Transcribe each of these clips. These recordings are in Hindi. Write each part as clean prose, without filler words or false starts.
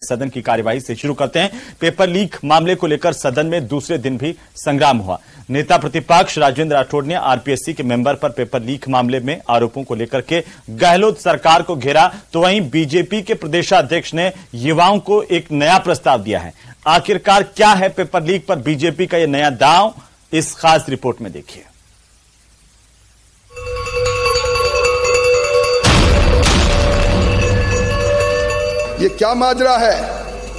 सदन की कार्यवाही से शुरू करते हैं। पेपर लीक मामले को लेकर सदन में दूसरे दिन भी संग्राम हुआ। नेता प्रतिपक्ष राजेंद्र राठौड़ ने आरपीएससी के मेंबर पर पेपर लीक मामले में आरोपों को लेकर के गहलोत सरकार को घेरा, तो वहीं बीजेपी के प्रदेशाध्यक्ष ने युवाओं को एक नया प्रस्ताव दिया है। आखिरकार क्या है पेपर लीक पर बीजेपी का यह नया दांव, इस खास रिपोर्ट में देखिए। ये क्या माजरा है?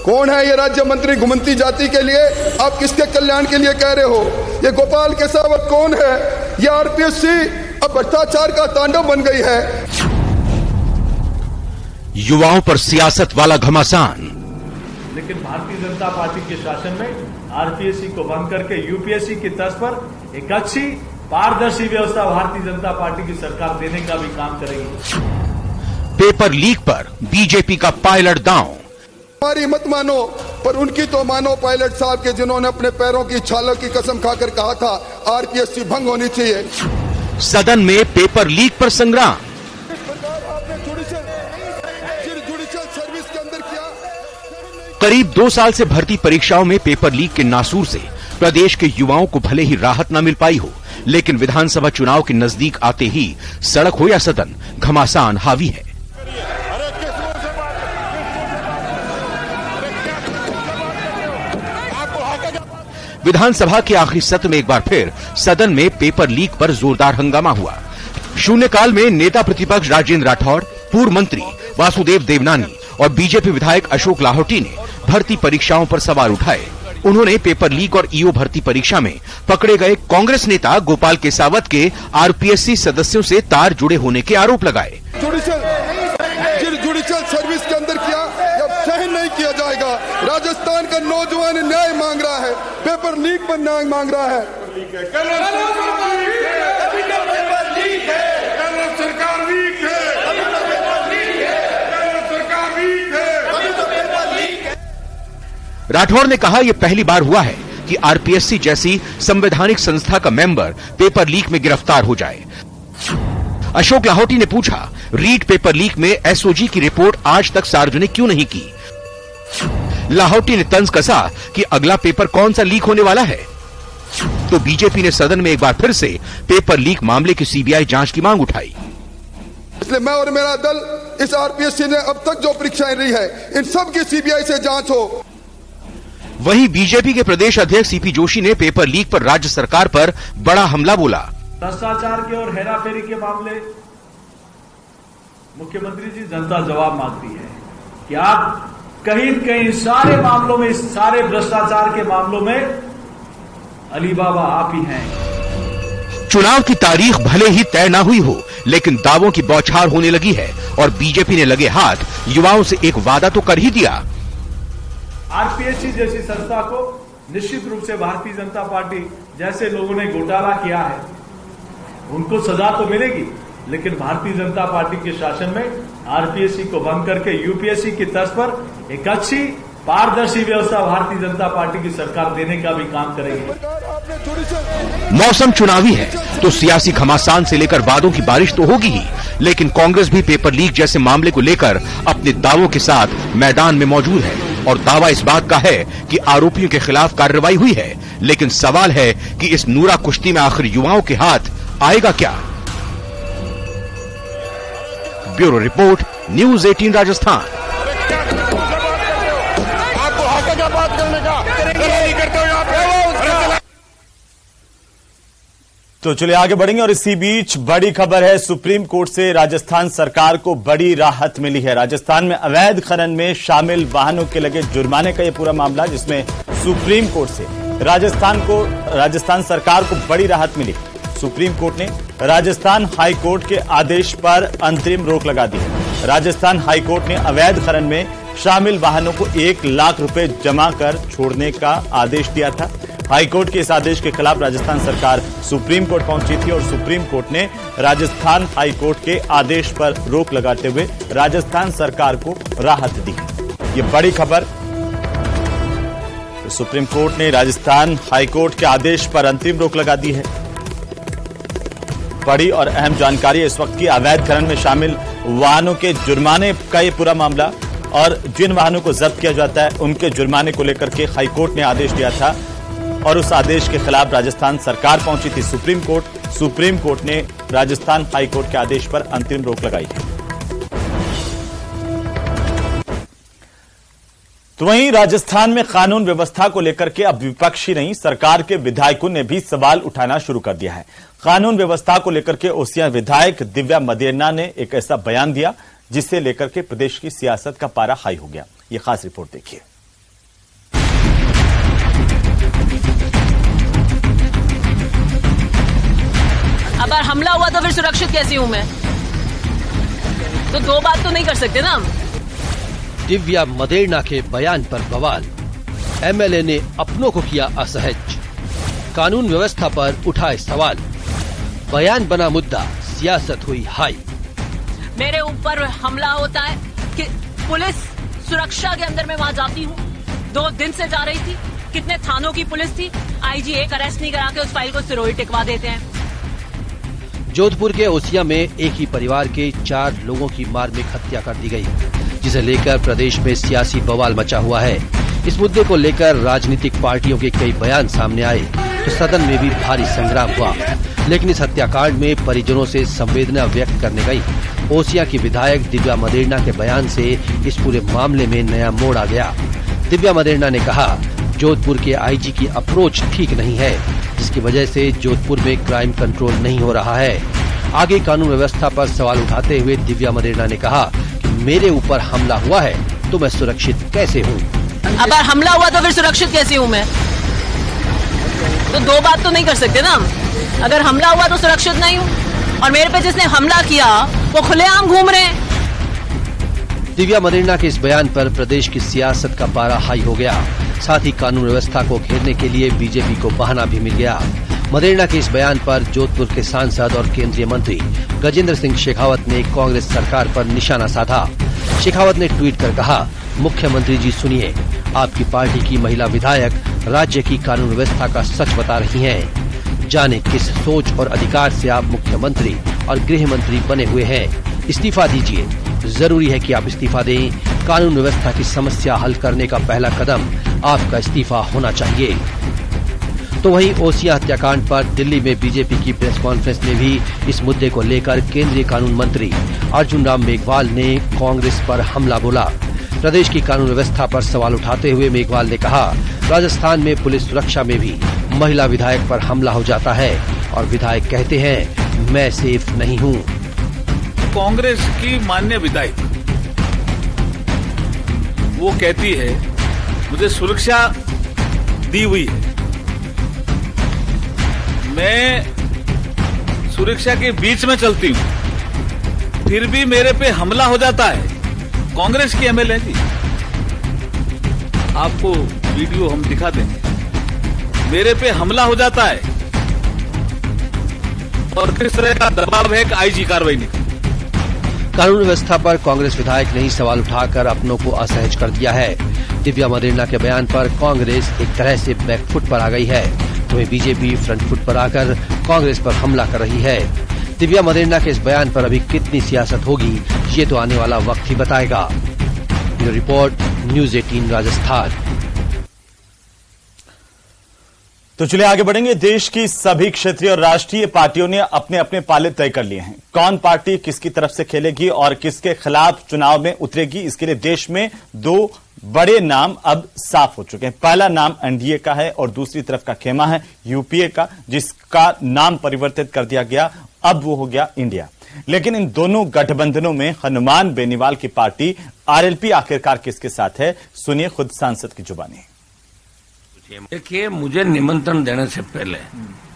कौन है ये राज्य मंत्री घुमंती जाति के लिए? आप किसके कल्याण के लिए कह रहे हो? ये गोपाल केसावत कौन है? ये आरपीएससी अब भ्रष्टाचार का तांडव बन गई है। युवाओं पर सियासत वाला घमासान। लेकिन भारतीय जनता पार्टी के शासन में आरपीएससी को बंद करके यूपीएससी की तर्ज पर एक अच्छी पारदर्शी व्यवस्था भारतीय जनता पार्टी की सरकार देने का भी काम करेगी। पेपर लीक पर बीजेपी का पायलट दांव। हमारी मत मानो, पर उनकी तो मानो पायलट साहब के, जिन्होंने अपने पैरों की छालों की कसम खाकर कहा था आरपीएससी भंग होनी चाहिए। सदन में पेपर लीक पर संग्राम। इस प्रकार आपने जुडिशियल सर्विस के अंदर किया। करीब 2 साल से भर्ती परीक्षाओं में पेपर लीक के नासूर से प्रदेश के युवाओं को भले ही राहत न मिल पाई हो, लेकिन विधानसभा चुनाव के नजदीक आते ही सड़क हो या सदन, घमासान हावी है। विधानसभा के आखिरी सत्र में एक बार फिर सदन में पेपर लीक पर जोरदार हंगामा हुआ। शून्यकाल में नेता प्रतिपक्ष राजेंद्र राठौड़, पूर्व मंत्री वासुदेव देवनानी और बीजेपी विधायक अशोक लाहोटी ने भर्ती परीक्षाओं पर सवाल उठाए। उन्होंने पेपर लीक और ईओ भर्ती परीक्षा में पकड़े गए कांग्रेस नेता गोपाल केसावत के आरपीएससी सदस्यों से तार जुड़े होने के आरोप लगाए। जुडिशियल सर्विस के अंदर किया, अब सहन नहीं किया जाएगा। राजस्थान का नौजवान न्याय मांग रहा है, पेपर लीक पर न्याय मांग रहा है। राठौड़ ने कहा यह पहली बार हुआ है कि आरपीएससी जैसी संवैधानिक संस्था का मेंबर पेपर लीक में गिरफ्तार हो जाए। अशोक लाहोटी ने पूछा, रीट पेपर लीक में एसओजी की रिपोर्ट आज तक सार्वजनिक क्यों नहीं की? लाहोटी ने तंज कसा कि अगला पेपर कौन सा लीक होने वाला है। तो बीजेपी ने सदन में एक बार फिर से पेपर लीक मामले की सीबीआई जांच की मांग उठाई। इसलिए मैं और मेरा दल इस आरपीएससी ने अब तक जो परीक्षाएं ली है, इन सब की सीबीआई से जांच हो। वहीं बीजेपी के प्रदेश अध्यक्ष सीपी जोशी ने पेपर लीक पर राज्य सरकार पर बड़ा हमला बोला। भ्रष्टाचार के और हेराफेरी के मामले मुख्यमंत्री जी जनता जवाब मांगती है कि आप कहीं कहीं सारे मामलों में, सारे भ्रष्टाचार के मामलों में अली बाबा आप ही हैं। चुनाव की तारीख भले ही तय ना हुई हो, लेकिन दावों की बौछार होने लगी है और बीजेपी ने लगे हाथ युवाओं से एक वादा तो कर ही दिया। आरपीएससी जैसी संस्था को निश्चित रूप से भारतीय जनता पार्टी जैसे लोगों ने घोटाला किया है उनको सजा तो मिलेगी, लेकिन भारतीय जनता पार्टी के शासन में आरपीएससी को बंद करके यूपीएससी की तर्ज पर एक अच्छी पारदर्शी व्यवस्था भारतीय जनता पार्टी की सरकार देने का भी काम करेगी। मौसम चुनावी है तो सियासी घमासान से लेकर वादों की बारिश तो होगी ही, लेकिन कांग्रेस भी पेपर लीक जैसे मामले को लेकर अपने दावों के साथ मैदान में मौजूद है और दावा इस बात का है कि आरोपियों के खिलाफ कार्रवाई हुई है। लेकिन सवाल है कि इस नूरा कुश्ती में आखिर युवाओं के हाथ आएगा क्या? Bureau report, news 18 Rajasthan. तो चलिए आगे बढ़ेंगे और इसी बीच बड़ी खबर है, सुप्रीम कोर्ट से राजस्थान सरकार को बड़ी राहत मिली है। राजस्थान में अवैध खनन में शामिल वाहनों के लगे जुर्माने का यह पूरा मामला, जिसमें सुप्रीम कोर्ट से राजस्थान सरकार को बड़ी राहत मिली। सुप्रीम कोर्ट ने राजस्थान हाई कोर्ट के आदेश पर अंतरिम रोक लगा दी है। राजस्थान हाई कोर्ट ने अवैध खनन में शामिल वाहनों को 1 लाख रुपए जमा कर छोड़ने का आदेश दिया था। हाई कोर्ट के इस आदेश के खिलाफ राजस्थान सरकार सुप्रीम कोर्ट पहुंची थी और सुप्रीम कोर्ट ने राजस्थान हाई कोर्ट के आदेश पर रोक लगाते हुए राजस्थान सरकार को राहत दी। ये बड़ी खबर, सुप्रीम कोर्ट ने राजस्थान हाई कोर्ट के आदेश पर अंतरिम रोक लगा दी है। बड़ी और अहम जानकारी इस वक्त की, अवैध खनन में शामिल वाहनों के जुर्माने का ये पूरा मामला। और जिन वाहनों को जब्त किया जाता है उनके जुर्माने को लेकर के हाईकोर्ट ने आदेश दिया था और उस आदेश के खिलाफ राजस्थान सरकार पहुंची थी सुप्रीम कोर्ट। सुप्रीम कोर्ट ने राजस्थान हाईकोर्ट के आदेश पर अंतरिम रोक लगाई है। तो वहीं राजस्थान में कानून व्यवस्था को लेकर के अब विपक्ष ही नहीं, सरकार के विधायकों ने भी सवाल उठाना शुरू कर दिया है। कानून व्यवस्था को लेकर के ओसिया विधायक दिव्या मदेरणा ने एक ऐसा बयान दिया जिसे लेकर के प्रदेश की सियासत का पारा हाई हो गया। ये खास रिपोर्ट देखिए। अगर हमला हुआ तो फिर सुरक्षित कैसी हूं मैं? तो दो बात तो नहीं कर सकते ना हम। दिव्या मदेरणा के बयान पर बवाल, एमएलए ने अपनों को किया असहज, कानून व्यवस्था पर उठाए सवाल, बयान बना मुद्दा, सियासत हुई हाई। मेरे ऊपर हमला होता है कि पुलिस सुरक्षा के अंदर मैं वहां जाती हूँ, 2 दिन से जा रही थी, कितने थानों की पुलिस थी, आईजी एक अरेस्ट नहीं करा के उस फाइल को सिरोही टिकवा देते हैं। जोधपुर के ओसिया में एक ही परिवार के 4 लोगों की मार्मिक हत्या कर दी गई, जिसे लेकर प्रदेश में सियासी बवाल मचा हुआ है। इस मुद्दे को लेकर राजनीतिक पार्टियों के कई बयान सामने आए तो सदन में भी भारी संग्राम हुआ, लेकिन इस हत्याकांड में परिजनों से संवेदना व्यक्त करने गई ओसिया की विधायक दिव्या मदेरणा के बयान से इस पूरे मामले में नया मोड़ आ गया। दिव्या मदेरणा ने कहा, जोधपुर के आईजी की अप्रोच ठीक नहीं है, जिसकी वजह से जोधपुर में क्राइम कंट्रोल नहीं हो रहा है। आगे कानून व्यवस्था पर सवाल उठाते हुए दिव्या मदेरणा ने कहा कि मेरे ऊपर हमला हुआ है तो मैं सुरक्षित कैसे हूँ? अगर हमला हुआ तो फिर सुरक्षित कैसे हूँ मैं? तो दो बात तो नहीं कर सकते ना हम। अगर हमला हुआ तो सुरक्षित नहीं हूँ और मेरे पे जिसने हमला किया वो खुलेआम घूम रहे हैं। दिव्या मदेरणा के इस बयान पर प्रदेश की सियासत का पारा हाई हो गया। साथ ही कानून व्यवस्था को घेरने के लिए बीजेपी को बहाना भी मिल गया। मदेरणा के इस बयान पर जोधपुर के सांसद और केंद्रीय मंत्री गजेंद्र सिंह शेखावत ने कांग्रेस सरकार पर निशाना साधा। शेखावत ने ट्वीट कर कहा, मुख्यमंत्री जी सुनिए, आपकी पार्टी की महिला विधायक राज्य की कानून व्यवस्था का सच बता रही हैं। जाने किस सोच और अधिकार से आप मुख्यमंत्री और गृह मंत्री बने हुए हैं। इस्तीफा दीजिए, जरूरी है कि आप इस्तीफा दें। कानून व्यवस्था की समस्या हल करने का पहला कदम आपका इस्तीफा होना चाहिए। तो वहीं ओसिया हत्याकांड पर दिल्ली में बीजेपी की प्रेस कॉन्फ्रेंस में भी इस मुद्दे को लेकर केंद्रीय कानून मंत्री अर्जुन राम मेघवाल ने कांग्रेस पर हमला बोला। प्रदेश की कानून व्यवस्था पर सवाल उठाते हुए मेघवाल ने कहा, राजस्थान में पुलिस सुरक्षा में भी महिला विधायक पर हमला हो जाता है और विधायक कहते हैं मैं सेफ नहीं हूँ। कांग्रेस की माननीय विधायक वो कहती है मुझे सुरक्षा दी हुई है, मैं सुरक्षा के बीच में चलती हूं, फिर भी मेरे पे हमला हो जाता है। कांग्रेस की एमएलए जी, आपको वीडियो हम दिखा देंगे, मेरे पे हमला हो जाता है और किस तरह का दबाव है कि आईजी कार्रवाई नहीं। कानून व्यवस्था पर कांग्रेस विधायक ने ही सवाल उठाकर अपनों को असहज कर दिया है। दिव्या मदेरणा के बयान पर कांग्रेस एक तरह से बैकफुट पर आ गई है, तो बीजेपी फ्रंट फुट पर आकर कांग्रेस पर हमला कर रही है। दिव्या मदेरणा के इस बयान पर अभी कितनी सियासत होगी ये तो आने वाला वक्त ही बताएगा। Bureau report, news 18 Rajasthan. तो चलिए आगे बढ़ेंगे। देश की सभी क्षेत्रीय और राष्ट्रीय पार्टियों ने अपने अपने पाले तय कर लिए हैं। कौन पार्टी किसकी तरफ से खेलेगी और किसके खिलाफ चुनाव में उतरेगी, इसके लिए देश में 2 बड़े नाम अब साफ हो चुके हैं। पहला नाम एनडीए का है और दूसरी तरफ का खेमा है यूपीए का, जिसका नाम परिवर्तित कर दिया गया, अब वो हो गया इंडिया। लेकिन इन दोनों गठबंधनों में हनुमान बेनीवाल की पार्टी आरएलपी आखिरकार किसके साथ है, सुनिए खुद सांसद की जुबानी। देखिए, मुझे निमंत्रण देने से पहले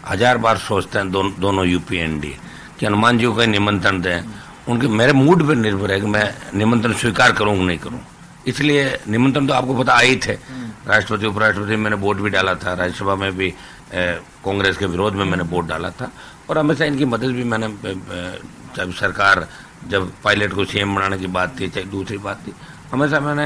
1000 बार सोचते हैं दोनों यूपी एनडीए कि हनुमान जी को निमंत्रण दें। उनके मेरे मूड पर निर्भर है कि मैं निमंत्रण स्वीकार करूं कि नहीं करूं। इसलिए निमंत्रण तो आपको पता आए थे, राष्ट्रपति उपराष्ट्रपति मैंने वोट भी डाला था, राज्यसभा में भी कांग्रेस के विरोध में मैंने वोट डाला था और हमेशा इनकी मदद भी मैंने, जब सरकार जब पायलट को सीएम बनाने की बात थी, चाहे दूसरी बात थी, हमेशा मैंने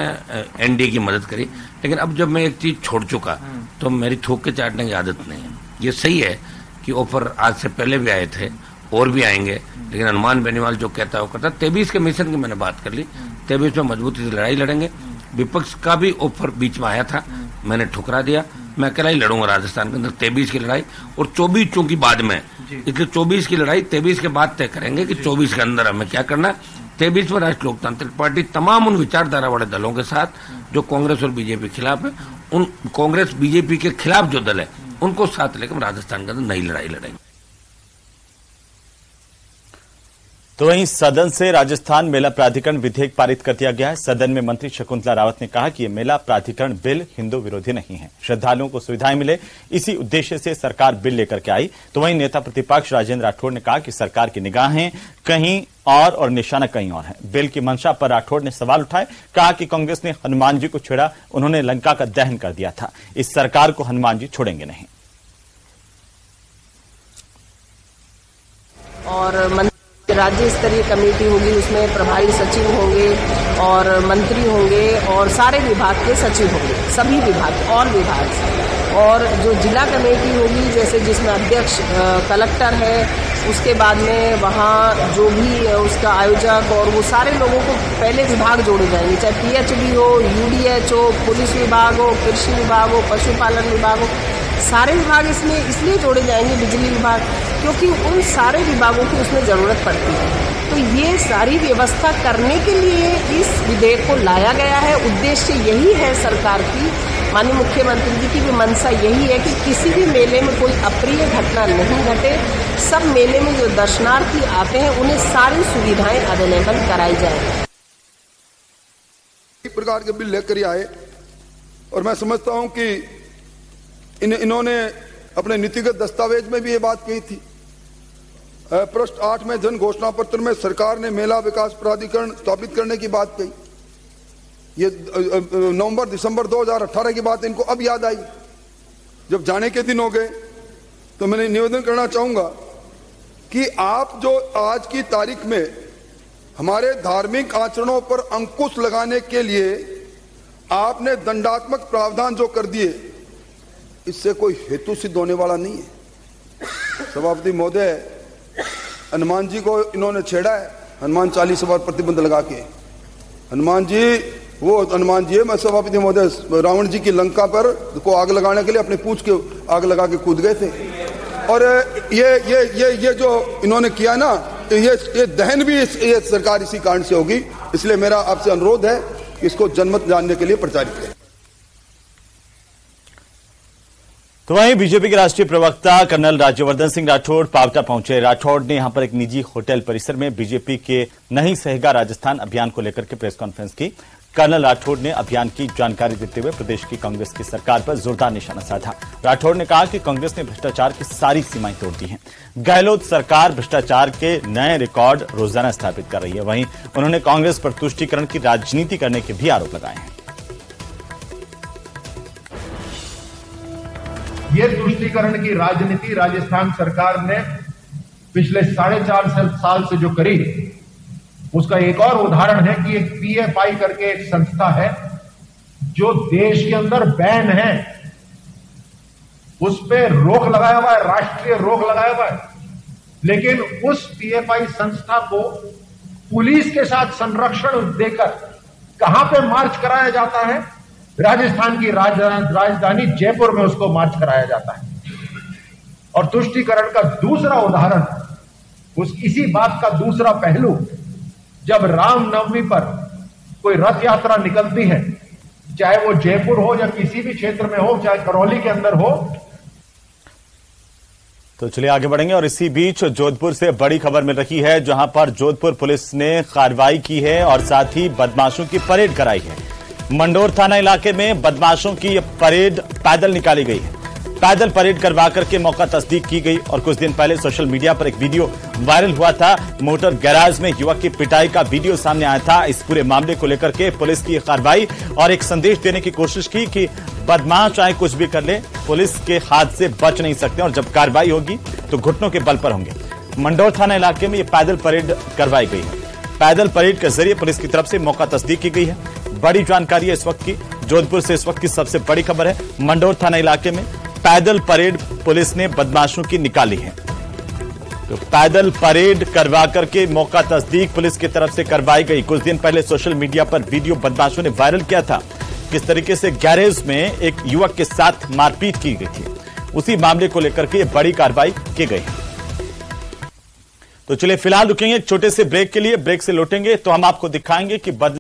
एनडीए की मदद करी। लेकिन अब जब मैं एक चीज छोड़ चुका तो मेरी थूक के चाटने की आदत नहीं है। ये सही है कि ऑफर आज से पहले भी आए थे और भी आएंगे, लेकिन हनुमान बेनीवाल जो कहता है वो करता। 23 के मिशन की मैंने बात कर ली, 23 में मजबूती से लड़ाई लड़ेंगे। विपक्ष का भी ऑफर बीच में आया था, मैंने ठुकरा दिया। मैं अकेला ही लड़ूंगा राजस्थान के अंदर 23 की लड़ाई, और 24 चूंकि बाद में, इसलिए 24 की लड़ाई 23 के बाद तय करेंगे कि 24 के अंदर हमें क्या करना है। 23 में राष्ट्रीय लोकतांत्रिक पार्टी तमाम उन विचारधारा वाले दलों के साथ जो कांग्रेस और बीजेपी के खिलाफ है, उन कांग्रेस बीजेपी के खिलाफ जो दल है उनको साथ लेकर राजस्थान के अंदर नई लड़ाई लड़ेंगे। तो वहीं सदन से राजस्थान मेला प्राधिकरण विधेयक पारित कर दिया गया है। सदन में मंत्री शकुंतला रावत ने कहा कि यह मेला प्राधिकरण बिल हिंदू विरोधी नहीं है, श्रद्धालुओं को सुविधाएं मिले, इसी उद्देश्य से सरकार बिल लेकर के आई। तो वहीं नेता प्रतिपक्ष राजेंद्र राठौड़ ने कहा कि सरकार की निगाहें कहीं और निशाना कहीं और है। बिल की मंशा पर राठौड़ ने सवाल उठाए, कहा कि कांग्रेस ने हनुमान जी को छेड़ा, उन्होंने लंका का दहन कर दिया था, इस सरकार को हनुमान जी छोड़ेंगे नहीं। और राज्य स्तरीय कमेटी होगी, उसमें प्रभारी सचिव होंगे और मंत्री होंगे और सारे विभाग के सचिव होंगे, सभी विभाग और विभाग। और जो जिला कमेटी होगी, जैसे जिसमें अध्यक्ष कलेक्टर है, उसके बाद में वहाँ जो भी उसका आयोजक और वो सारे लोगों को पहले विभाग जोड़े जाएंगे, चाहे पीएचडी हो, यूडीएच हो, पुलिस विभाग हो, कृषि विभाग हो, पशुपालन विभाग हो, सारे विभाग इसमें इसलिए जोड़े जाएंगे, बिजली विभाग, क्योंकि उन सारे विभागों की उसमें जरूरत पड़ती है। तो ये सारी व्यवस्था करने के लिए इस विधेयक को लाया गया है। उद्देश्य यही है सरकार की, माननीय मुख्यमंत्री जी की भी मंशा यही है कि किसी भी मेले में कोई अप्रिय घटना नहीं घटे। सब मेले में जो दर्शनार्थी आते हैं उन्हें सारी सुविधाएं अवेलेबल कराई जाए। इस प्रकार के बिल लेकर आए और मैं समझता हूं कि इन्होंने अपने नीतिगत दस्तावेज में भी ये बात कही थी। पृष्ठ 8 में जन घोषणा पत्र में सरकार ने मेला विकास प्राधिकरण स्थापित करने की बात कही। ये नवंबर दिसंबर 2018 की बात इनको अब याद आई, जब जाने के दिन हो गए। तो मैंने निवेदन करना चाहूंगा कि आप जो आज की तारीख में हमारे धार्मिक आचरणों पर अंकुश लगाने के लिए आपने दंडात्मक प्रावधान जो कर दिए, इससे कोई हेतु सिद्ध होने वाला नहीं है। सभापति महोदय, हनुमान जी को इन्होंने छेड़ा है, हनुमान 40 बार प्रतिबंध लगा के। हनुमान जी वो हनुमान जी है, मैं सभापति महोदय, रावण जी की लंका पर को आग लगाने के लिए अपने पूंछ के आग लगा के कूद गए थे। और ये जो इन्होंने किया ना, ये दहन भी ये सरकार इसी कारण से होगी। इसलिए मेरा आपसे अनुरोध है कि इसको जनमत जानने के लिए प्रचारित करें। तो वहीं बीजेपी के राष्ट्रीय प्रवक्ता कर्नल राज्यवर्धन सिंह राठौड़ पावटा पहुंचे। राठौड़ ने यहां पर एक निजी होटल परिसर में बीजेपी के नहीं सहेगा राजस्थान अभियान को लेकर के प्रेस कॉन्फ्रेंस की। कर्नल राठौड़ ने अभियान की जानकारी देते हुए प्रदेश की कांग्रेस की सरकार पर जोरदार निशाना साधा। राठौड़ ने कहा कि कांग्रेस ने भ्रष्टाचार की सारी सीमाएं तोड़ दी हैं। गहलोत सरकार भ्रष्टाचार के नए रिकॉर्ड रोजाना स्थापित कर रही है। वहीं उन्होंने कांग्रेस पर तुष्टीकरण की राजनीति करने के भी आरोप लगाए हैं। ये तुष्टीकरण की राजनीति राजस्थान सरकार ने पिछले 4.5 साल से जो करी, उसका एक और उदाहरण है कि एक पीएफआई करके एक संस्था है जो देश के अंदर बैन है, उस पे रोक लगाया हुआ है, राष्ट्रीय रोक लगाया हुआ है। लेकिन उस पीएफआई संस्था को पुलिस के साथ संरक्षण देकर कहां पे मार्च कराया जाता है? राजस्थान की राजधानी जयपुर में उसको मार्च कराया जाता है। और तुष्टीकरण का दूसरा उदाहरण, इसी बात का दूसरा पहलू, जब रामनवमी पर कोई रथ यात्रा निकलती है, चाहे वो जयपुर हो या किसी भी क्षेत्र में हो, चाहे करौली के अंदर हो। तो चलिए आगे बढ़ेंगे और इसी बीच जोधपुर से बड़ी खबर मिल रही है, जहां पर जोधपुर पुलिस ने कार्रवाई की है और साथ ही बदमाशों की परेड कराई है। मंडोर थाना इलाके में बदमाशों की यह परेड पैदल निकाली गई है। पैदल परेड करवा करके मौका तस्दीक की गई। और कुछ दिन पहले सोशल मीडिया पर एक वीडियो वायरल हुआ था। मोटर गैराज में युवक की पिटाई का वीडियो सामने आया था। इस पूरे मामले को लेकर के पुलिस की कार्रवाई और एक संदेश देने की कोशिश की कि बदमाश चाहे कुछ भी कर ले, पुलिस के हाथ से बच नहीं सकते और जब कार्रवाई होगी तो घुटनों के बल पर होंगे। मंडोर थाना इलाके में यह पैदल परेड करवाई गई है। पैदल परेड के जरिए पुलिस की तरफ से मौका तस्दीक की गई है। बड़ी जानकारी है इस वक्त की। जोधपुर से इस वक्त की सबसे बड़ी खबर है, मंडोर थाना इलाके में पैदल परेड पुलिस ने बदमाशों की निकाली है। तो पैदल परेड करवा करके मौका तस्दीक पुलिस की तरफ से करवाई गई। कुछ दिन पहले सोशल मीडिया पर वीडियो बदमाशों ने वायरल किया था, किस तरीके से गैरेज में एक युवक के साथ मारपीट की गई थी। उसी मामले को लेकर के बड़ी कार्रवाई की गई। तो चलिए फिलहाल रुकेंगे एक छोटे से ब्रेक के लिए। ब्रेक से लौटेंगे तो हम आपको दिखाएंगे कि